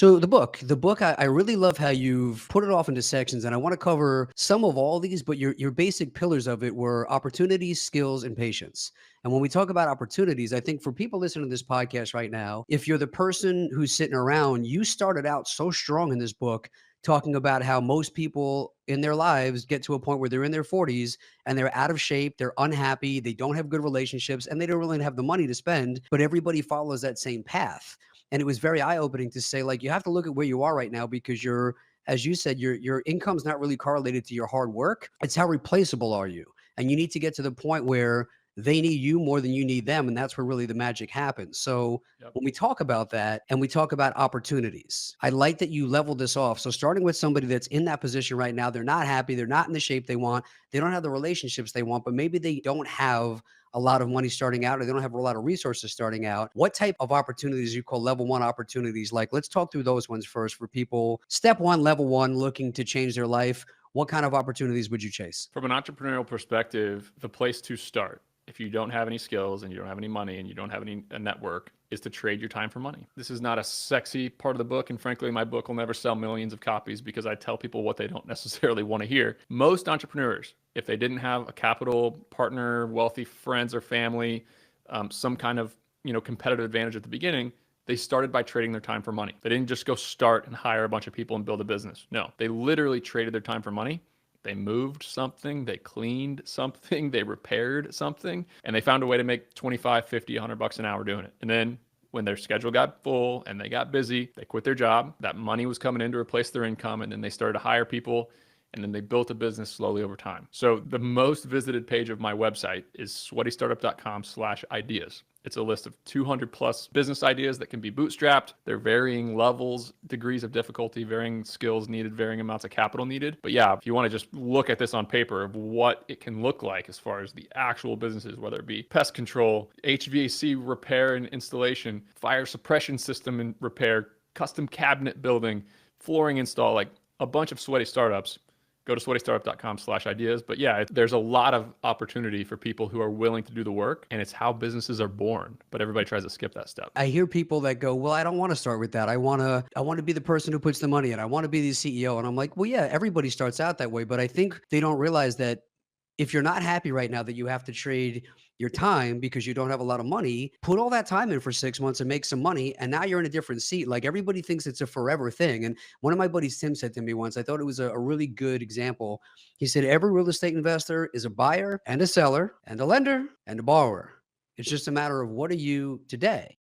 So the book, I really love how you've put it off into sections, and I want to cover some of all these, but your basic pillars of it were opportunities, skills, and patience. And when we talk about opportunities, I think for people listening to this podcast right now, if you're the person who's sitting around, you started out so strong in this book talking about how most people in their lives get to a point where they're in their 40s and they're out of shape, they're unhappy, they don't have good relationships, and they don't really have the money to spend, but everybody follows that same path. And it was very eye-opening to say, like, you have to look at where you are right now because you're, as you said, your income's not really correlated to your hard work. It's how replaceable are you? And you need to get to the point where they need you more than you need them. And that's where really the magic happens. So Yep. when we talk about that and we talk about opportunities, I like that you leveled this off. So starting with somebody that's in that position right now, they're not happy, they're not in the shape they want, they don't have the relationships they want, but maybe they don't have a lot of money starting out or they don't have a lot of resources starting out. What type of opportunities you call level one opportunities? Like, let's talk through those ones first for people. Step one, level one, looking to change their life. What kind of opportunities would you chase? From an entrepreneurial perspective, the place to start, if you don't have any skills and you don't have any money and you don't have any a network, is to trade your time for money. This is not a sexy part of the book. And frankly, my book will never sell millions of copies because I tell people what they don't necessarily want to hear. Most entrepreneurs, if they didn't have a capital partner, wealthy friends or family, some kind of competitive advantage at the beginning, they started by trading their time for money. They didn't just go start and hire a bunch of people and build a business. No, they literally traded their time for money. They moved something, they cleaned something, they repaired something, and they found a way to make 25, 50, 100 bucks an hour doing it. And then when their schedule got full and they got busy, they quit their job. That money was coming in to replace their income, and then they started to hire people, and then they built a business slowly over time. So the most visited page of my website is sweatystartup.com/ideas. It's a list of 200 plus business ideas that can be bootstrapped. They're varying levels, degrees of difficulty, varying skills needed, varying amounts of capital needed. But yeah, if you want to just look at this on paper of what it can look like as far as the actual businesses, whether it be pest control, HVAC repair and installation, fire suppression system and repair, custom cabinet building, flooring install, like a bunch of sweaty startups, go to sweatystartup.com/ideas. But yeah, there's a lot of opportunity for people who are willing to do the work, and it's how businesses are born. But everybody tries to skip that step. I hear people that go, well, I don't want to start with that. I want to be the person who puts the money in. I want to be the CEO. And I'm like, well, yeah, everybody starts out that way. But I think they don't realize that if you're not happy right now that you have to trade your time because you don't have a lot of money, put all that time in for 6 months and make some money. And now you're in a different seat. Like, everybody thinks it's a forever thing. And one of my buddies, Tim, said to me once, I thought it was a really good example. He said, every real estate investor is a buyer and a seller and a lender and a borrower. It's just a matter of what are you today?